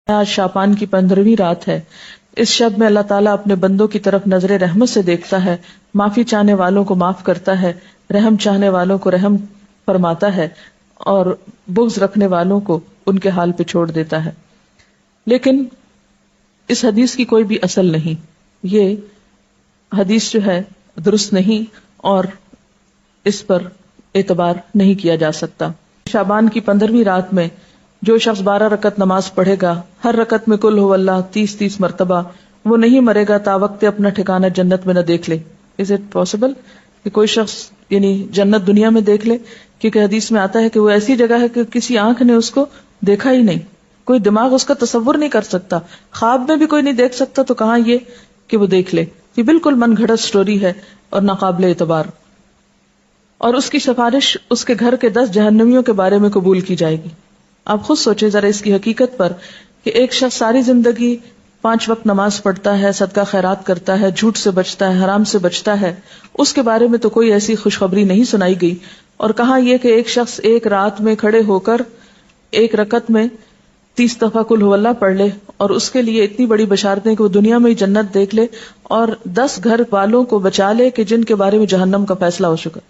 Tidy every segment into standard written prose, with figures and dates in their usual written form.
آج شعبان کی 15ویں رات ہے. اس شب میں اللہ تعالیٰ اپنے بندوں کی طرف نظر رحمت سے دیکھتا ہے، معافی چاہنے والوں کو معاف کرتا ہے، رحم چاہنے والوں کو رحم فرماتا ہے اور بغض رکھنے والوں کو ان کے حال پہ چھوڑ دیتا ہے. لیکن اس حدیث کی کوئی بھی اصل نہیں. یہ حدیث جو ہے درست نہیں اور اس پر اعتبار نہیں کیا جا سکتا. شعبان کی 15ویں رات میں جو شخص 12 رکعت نماز پڑھے گا، ہر رکعت میں قل هو اللہ 30 مرتبہ، وہ نہیں مرے گا تا وقت اپنا ٹھکانہ جنت میں نہ دیکھ لے. از اٹ پاسبل کہ کوئی شخص یعنی جنت دنیا میں دیکھ لے؟ کیونکہ حدیث میں آتا ہے کہ وہ ایسی جگہ ہے کہ کسی آنکھ نے اس کو دیکھا ہی نہیں، کوئی دماغ اس کا تصور نہیں کر سکتا، خواب میں بھی کوئی نہیں دیکھ سکتا، تو کہاں یہ کہ وہ دیکھ لے. یہ بالکل من گھڑت سٹوری ہے اور ناقابل اعتبار. اور اس کی سفارش اس کے گھر کے 10 جہنمیوں کے بارے میں قبول کی جائے گی. آپ خود سوچیں ذرا اس کی حقیقت پر کہ ایک شخص ساری زندگی 5 وقت نماز پڑھتا ہے، صدقہ خیرات کرتا ہے، جھوٹ سے بچتا ہے، حرام سے بچتا ہے، اس کے بارے میں تو کوئی ایسی خوشخبری نہیں سنائی گئی. اور کہاں یہ کہ ایک شخص ایک رات میں کھڑے ہو کر ایک رکعت میں 30 دفعہ قل هو اللہ پڑھ لے اور اس کے لیے اتنی بڑی بشارتیں کہ وہ دنیا میں ہی جنت دیکھ لے اور 10 گھر والوں کو بچا لے کہ جن کے بارے میں جہنم کا فیصلہ ہو چکا.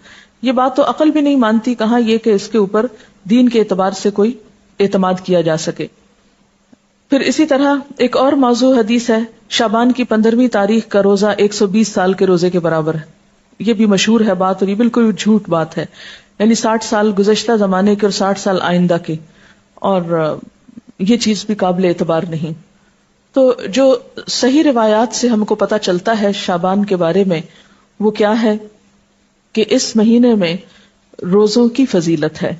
یہ بات تو عقل بھی نہیں مانتی، کہاں یہ کہ اس کے اوپر دین کے اعتبار سے کوئی اعتماد کیا جا سکے. پھر اسی طرح ایک اور موضوع حدیث ہے، شعبان کی 15ویں تاریخ کا روزہ 120 سال کے روزے کے برابر ہے. یہ بھی مشہور ہے بات اور یہ بالکل جھوٹ بات ہے. یعنی 60 سال گزشتہ زمانے کے اور 60 سال آئندہ کے، اور یہ چیز بھی قابل اعتبار نہیں. تو جو صحیح روایات سے ہم کو پتہ چلتا ہے شعبان کے بارے میں وہ کیا ہے کہ اس مہینے میں روزوں کی فضیلت ہے.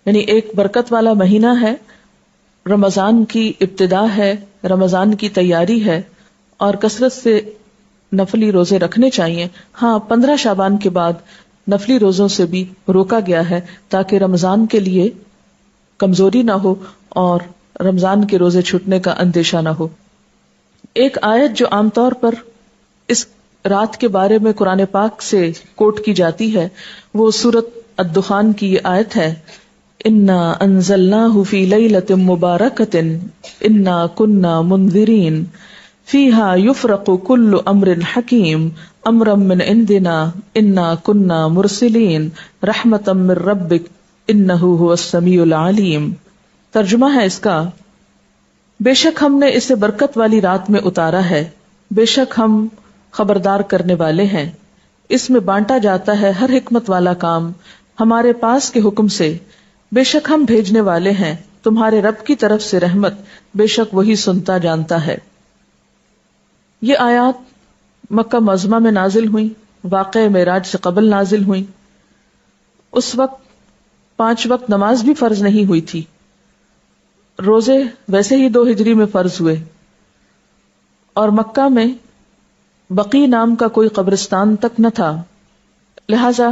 یعنی ایک برکت والا مہینہ ہے، رمضان کی ابتدا ہے، رمضان کی تیاری ہے اور کثرت سے نفلی روزے رکھنے چاہیے. ہاں 15 شعبان کے بعد نفلی روزوں سے بھی روکا گیا ہے تاکہ رمضان کے لیے کمزوری نہ ہو اور رمضان کے روزے چھوٹنے کا اندیشہ نہ ہو. ایک آیت جو عام طور پر اس رات کے بارے میں قرآن پاک سے کوٹ کی جاتی ہے وہ سورۃ الدخان کی یہ آیت ہے، انا انزلناہ فی لیلۃ مبارکۃ انا کنا منذرین فیہا یفرق کل امر حکیم امرا من عندنا انا کنا مرسلین رحمتا من ربک انہ هو السمیع العلیم. ترجمہ ہے اس کا، بے شک ہم نے اسے برکت والی رات میں اتارا ہے، بے شک ہم خبردار کرنے والے ہیں، اس میں بانٹا جاتا ہے ہر حکمت والا کام ہمارے پاس کے حکم سے، بے شک ہم بھیجنے والے ہیں تمہارے رب کی طرف سے رحمت، بے شک وہی سنتا جانتا ہے. یہ آیات مکہ معظمہ میں نازل ہوئیں، واقعہ معراج سے قبل نازل ہوئیں. اس وقت 5 وقت نماز بھی فرض نہیں ہوئی تھی، روزے ویسے ہی 2 ہجری میں فرض ہوئے، اور مکہ میں بقی نام کا کوئی قبرستان تک نہ تھا. لہذا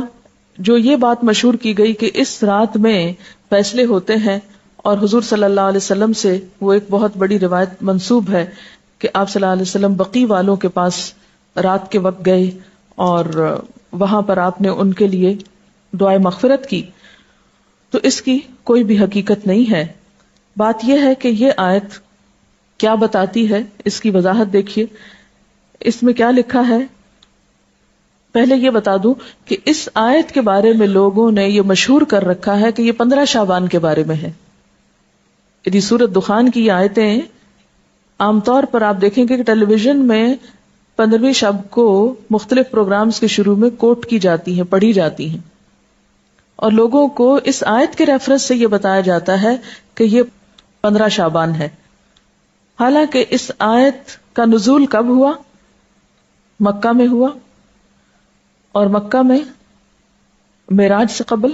جو یہ بات مشہور کی گئی کہ اس رات میں فیصلے ہوتے ہیں، اور حضور صلی اللہ علیہ وسلم سے وہ ایک بہت بڑی روایت منسوب ہے کہ آپ صلی اللہ علیہ وسلم بقی والوں کے پاس رات کے وقت گئے اور وہاں پر آپ نے ان کے لیے دعائے مغفرت کی. تو اس کی کوئی بھی حقیقت نہیں ہے. بات یہ ہے کہ یہ آیت کیا بتاتی ہے، اس کی وضاحت دیکھیے. اس میں کیا لکھا ہے؟ پہلے یہ بتا دوں کہ اس آیت کے بارے میں لوگوں نے یہ مشہور کر رکھا ہے کہ یہ 15 شعبان کے بارے میں ہے. یعنی سورۃ دخان کی یہ آیتیں عام طور پر آپ دیکھیں گے کہ ٹیلی ویژن میں 15ویں شب کو مختلف پروگرامز کے شروع میں کوٹ کی جاتی ہیں، پڑھی جاتی ہیں، اور لوگوں کو اس آیت کے ریفرنس سے یہ بتایا جاتا ہے کہ یہ 15 شعبان ہے. حالانکہ اس آیت کا نزول کب ہوا؟ مکہ میں ہوا، اور مکہ میں معراج سے قبل.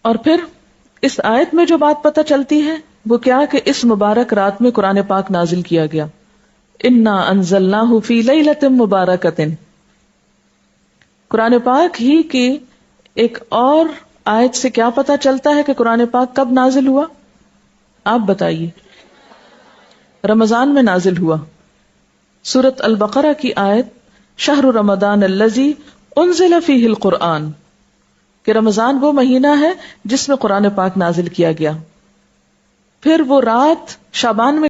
اور پھر اس آیت میں جو بات پتہ چلتی ہے وہ کیا کہ اس مبارک رات میں قرآن پاک نازل کیا گیا، انا انزلناہ فی لیلۃ مبارکۃ. قرآن پاک ہی کی ایک اور آیت سے کیا پتہ چلتا ہے کہ قرآن پاک کب نازل ہوا؟ آپ بتائیے. رمضان میں نازل ہوا. سورۃ البقرہ کی آیت شہر رمضان الذی انزل فیہ القرآن، کہ رمضان وہ مہینہ ہے جس میں قرآن پاک نازل کیا گیا. پھر وہ رات شعبان میں